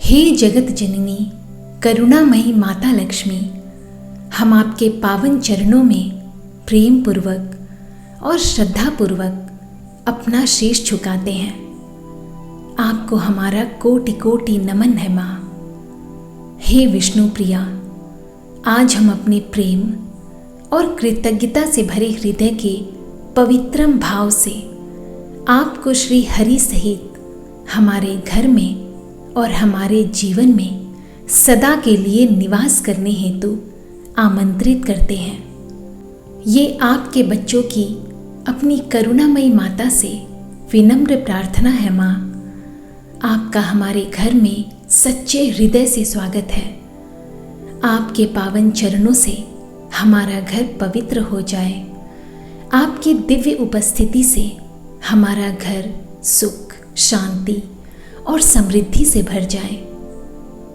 हे जगत जननी करुणामयी माता लक्ष्मी, हम आपके पावन चरणों में प्रेम पूर्वक और श्रद्धा पूर्वक अपना शीश झुकाते हैं। आपको हमारा कोटि कोटि नमन है माँ। हे विष्णु प्रिया, आज हम अपने प्रेम और कृतज्ञता से भरे हृदय के पवित्रम भाव से आपको श्री हरि सहित हमारे घर में और हमारे जीवन में सदा के लिए निवास करने हेतु आमंत्रित करते हैं। ये आपके बच्चों की अपनी करुणामयी माता से विनम्र प्रार्थना है माँ। आपका हमारे घर में सच्चे हृदय से स्वागत है। आपके पावन चरणों से हमारा घर पवित्र हो जाए। आपकी दिव्य उपस्थिति से हमारा घर सुख, शांति और समृद्धि से भर जाए।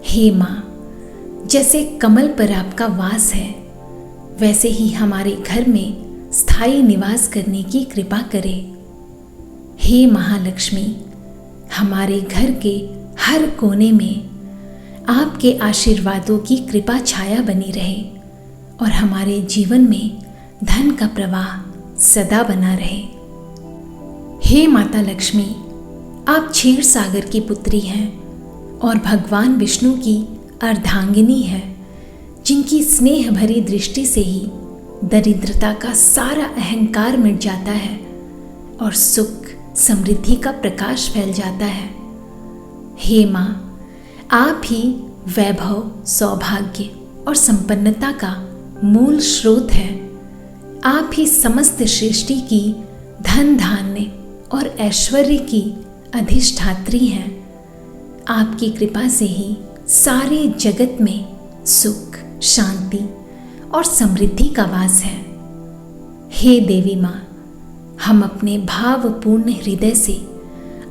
हे माँ, जैसे कमल पर आपका वास है, वैसे ही हमारे घर में स्थायी निवास करने की कृपा करें। हे महालक्ष्मी, हमारे घर के हर कोने में आपके आशीर्वादों की कृपा छाया बनी रहे और हमारे जीवन में धन का प्रवाह सदा बना रहे। हे माता लक्ष्मी, आप क्षीर सागर की पुत्री हैं और भगवान विष्णु की अर्धांगिनी है, जिनकी स्नेह भरी दृष्टि से ही दरिद्रता का सारा अहंकार मिट जाता है और सुख समृद्धि का प्रकाश फैल जाता है। हे माँ, आप ही वैभव, सौभाग्य और संपन्नता का मूल स्रोत है। आप ही समस्त सृष्टि की धन धान्य और ऐश्वर्य की अधिष्ठात्री हैं। आपकी कृपा से ही सारे जगत में सुख, शांति और समृद्धि का वास है। हे देवी माँ, हम अपने भावपूर्ण हृदय से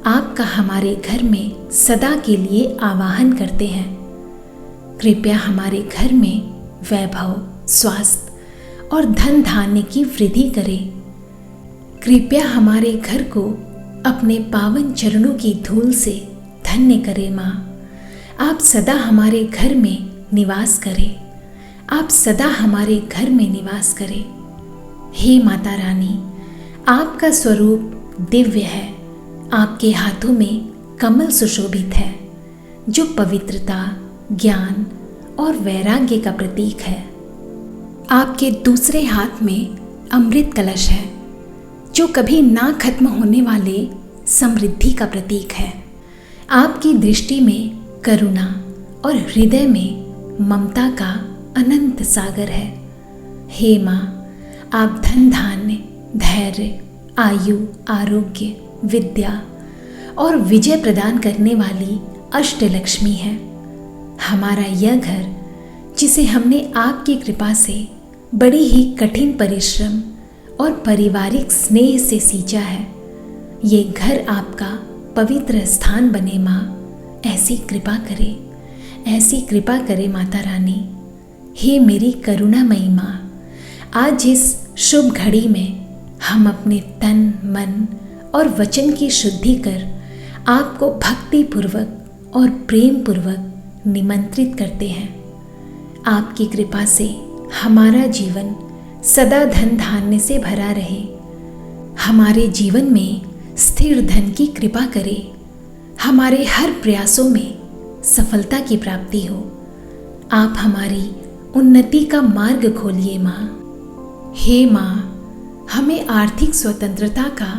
आपका हमारे घर में सदा के लिए आवाहन करते हैं। कृपया हमारे घर में वैभव, स्वास्थ्य और धन धान्य की वृद्धि करें। कृपया हमारे घर को अपने पावन चरणों की धूल से धन्य करें माँ। आप सदा हमारे घर में निवास करें। आप सदा हमारे घर में निवास करें। हे माता रानी, आपका स्वरूप दिव्य है। आपके हाथों में कमल सुशोभित है, जो पवित्रता, ज्ञान और वैराग्य का प्रतीक है। आपके दूसरे हाथ में अमृत कलश है, जो कभी ना खत्म होने वाले समृद्धि का प्रतीक है। आपकी दृष्टि में करुणा और हृदय में ममता का अनंत सागर है। हे माँ, आप धन धान्य, धैर्य, आयु, आरोग्य, विद्या और विजय प्रदान करने वाली अष्टलक्ष्मी हैं। हमारा यह घर, जिसे हमने आपकी कृपा से बड़ी ही कठिन परिश्रम और पारिवारिक स्नेह से सींचा है, ये घर आपका पवित्र स्थान बने माँ। ऐसी कृपा करे, ऐसी कृपा करे माता रानी। हे मेरी करुणामयी माँ, आज इस शुभ घड़ी में हम अपने तन, मन और वचन की शुद्धि कर आपको भक्ति पूर्वक और प्रेम पूर्वक निमंत्रित करते हैं। आपकी कृपा से हमारा जीवन सदा धन धान्य से भरा रहे। हमारे जीवन में स्थिर धन की कृपा करे। हमारे हर प्रयासों में सफलता की प्राप्ति हो। आप हमारी उन्नति का मार्ग खोलिए माँ। हे माँ, हमें आर्थिक स्वतंत्रता का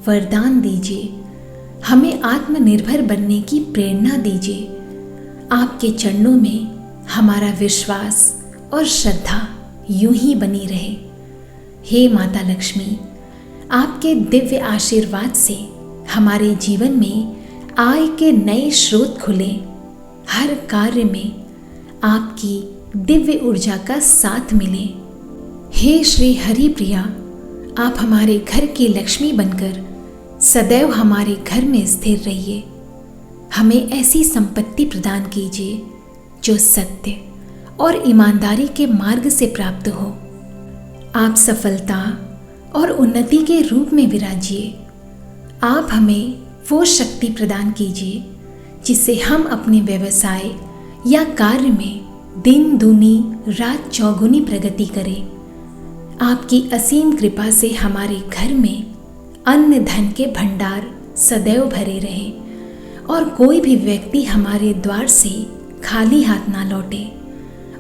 वरदान दीजिए। हमें आत्मनिर्भर बनने की प्रेरणा दीजिए। आपके चरणों में हमारा विश्वास और श्रद्धा यूं ही बनी रहे। हे माता लक्ष्मी, आपके दिव्य आशीर्वाद से हमारे जीवन में आय के नए स्रोत खुले। हर कार्य में आपकी दिव्य ऊर्जा का साथ मिले। हे श्री हरि प्रिया, आप हमारे घर की लक्ष्मी बनकर सदैव हमारे घर में स्थिर रहिए। हमें ऐसी संपत्ति प्रदान कीजिए जो सत्य और ईमानदारी के मार्ग से प्राप्त हो। आप सफलता और उन्नति के रूप में विराजिए। आप हमें वो शक्ति प्रदान कीजिए जिससे हम अपने व्यवसाय या कार्य में दिन दूनी रात चौगुनी प्रगति करें। आपकी असीम कृपा से हमारे घर में अन्न धन के भंडार सदैव भरे रहें और कोई भी व्यक्ति हमारे द्वार से खाली हाथ ना लौटे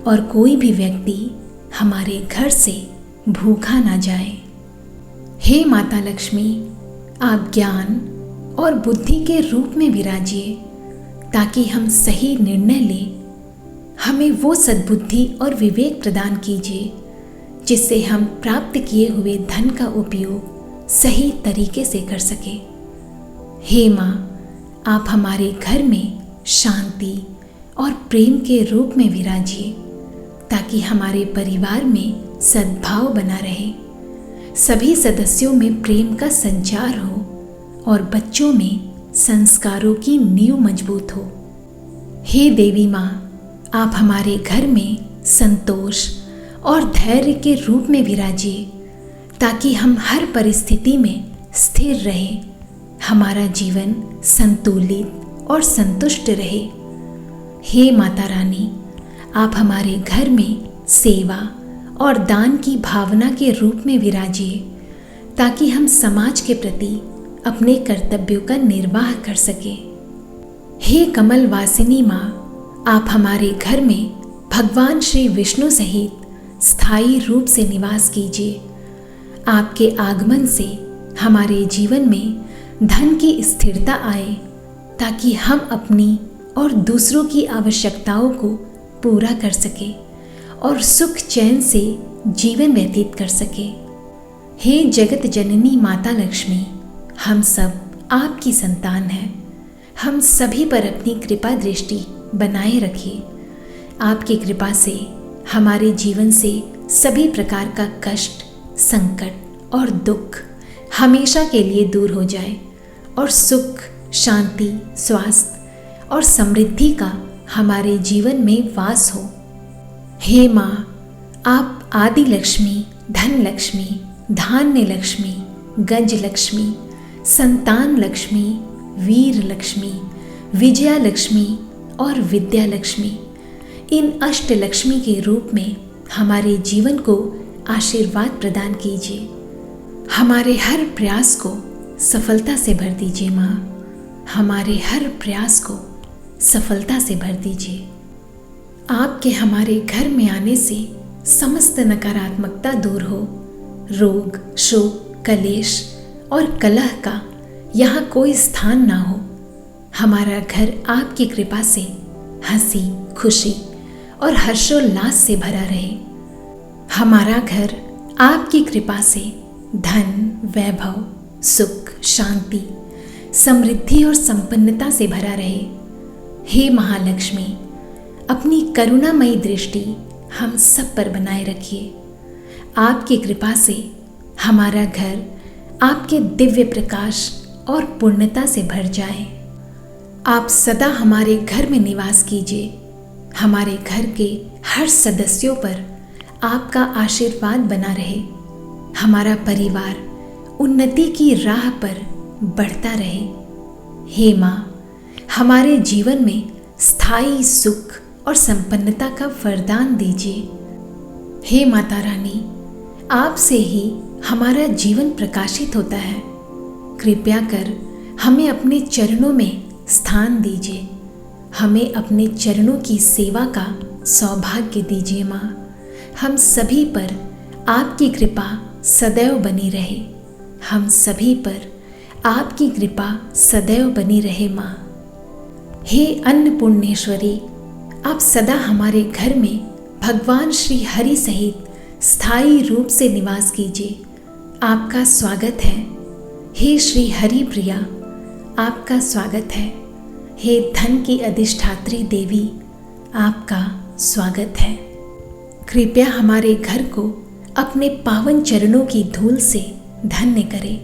और कोई भी व्यक्ति हमारे घर से भूखा ना जाए। हे माता लक्ष्मी, आप ज्ञान और बुद्धि के रूप में विराजिए ताकि हम सही निर्णय लें। हमें वो सद्बुद्धि और विवेक प्रदान कीजिए जिससे हम प्राप्त किए हुए धन का उपयोग सही तरीके से कर सके। हे माँ, आप हमारे घर में शांति और प्रेम के रूप में विराजिए ताकि हमारे परिवार में सद्भाव बना रहे, सभी सदस्यों में प्रेम का संचार हो और बच्चों में संस्कारों की नींव मजबूत हो। हे देवी माँ, आप हमारे घर में संतोष और धैर्य के रूप में विराजिए ताकि हम हर परिस्थिति में स्थिर रहें, हमारा जीवन संतुलित और संतुष्ट रहे। हे माता रानी, आप हमारे घर में सेवा और दान की भावना के रूप में विराजिए ताकि हम समाज के प्रति अपने कर्तव्यों का निर्वाह कर सके। हे कमल वासिनी माँ, आप हमारे घर में भगवान श्री विष्णु सहित स्थायी रूप से निवास कीजिए। आपके आगमन से हमारे जीवन में धन की स्थिरता आए ताकि हम अपनी और दूसरों की आवश्यकताओं को पूरा कर सके और सुख चैन से जीवन व्यतीत कर सके। हे जगत जननी माता लक्ष्मी, हम सब आपकी संतान हैं। हम सभी पर अपनी कृपा दृष्टि बनाए रखिए। आपकी कृपा से हमारे जीवन से सभी प्रकार का कष्ट, संकट और दुख हमेशा के लिए दूर हो जाए और सुख, शांति, स्वास्थ्य और समृद्धि का हमारे जीवन में वास हो। हे माँ, आप आदि लक्ष्मी, धन लक्ष्मी, धान्य लक्ष्मी, गज लक्ष्मी, संतान लक्ष्मी, वीर लक्ष्मी, विजया लक्ष्मी और विद्या लक्ष्मी, इन अष्ट लक्ष्मी के रूप में हमारे जीवन को आशीर्वाद प्रदान कीजिए। हमारे हर प्रयास को सफलता से भर दीजिए माँ, हमारे हर प्रयास को सफलता से भर दीजिए। आपके हमारे घर में आने से समस्त नकारात्मकता दूर हो, रोग, शोक, कलेश और कलह का यहाँ कोई स्थान ना हो। हमारा घर आपकी कृपा से हंसी, खुशी और हर्षोल्लास से भरा रहे। हमारा घर आपकी कृपा से धन, वैभव, सुख, शांति, समृद्धि और संपन्नता से भरा रहे। हे महालक्ष्मी, अपनी करुणामयी दृष्टि हम सब पर बनाए रखिए। आपकी कृपा से हमारा घर आपके दिव्य प्रकाश और पूर्णता से भर जाए। आप सदा हमारे घर में निवास कीजिए। हमारे घर के हर सदस्यों पर आपका आशीर्वाद बना रहे। हमारा परिवार उन्नति की राह पर बढ़ता रहे। हे माँ, हमारे जीवन में स्थायी सुख और संपन्नता का वरदान दीजिए। हे माता रानी, आपसे ही हमारा जीवन प्रकाशित होता है। कृपया कर हमें अपने चरणों में स्थान दीजिए। हमें अपने चरणों की सेवा का सौभाग्य दीजिए माँ। हम सभी पर आपकी कृपा सदैव बनी रहे। हम सभी पर आपकी कृपा सदैव बनी रहे माँ। हे अन्नपूर्णेश्वरी, आप सदा हमारे घर में भगवान श्री हरि सहित स्थायी रूप से निवास कीजिए। आपका स्वागत है। हे श्री हरि प्रिया, आपका स्वागत है। हे धन की अधिष्ठात्री देवी, आपका स्वागत है। कृपया हमारे घर को अपने पावन चरणों की धूल से धन्य करें।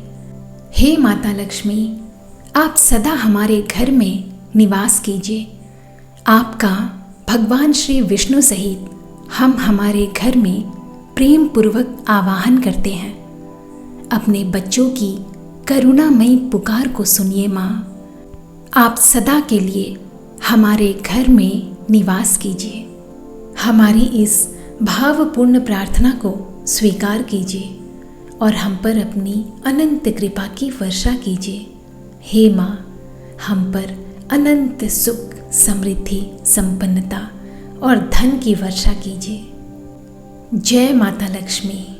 हे माता लक्ष्मी, आप सदा हमारे घर में निवास कीजिए। आपका भगवान श्री विष्णु सहित हम हमारे घर में प्रेम पूर्वक आवाहन करते हैं। अपने बच्चों की करुणामयी पुकार को सुनिए माँ। आप सदा के लिए हमारे घर में निवास कीजिए। हमारी इस भावपूर्ण प्रार्थना को स्वीकार कीजिए और हम पर अपनी अनंत कृपा की वर्षा कीजिए। हे माँ, हम पर अनंत सुख, समृद्धि, संपन्नता और धन की वर्षा कीजिए। जय माता लक्ष्मी।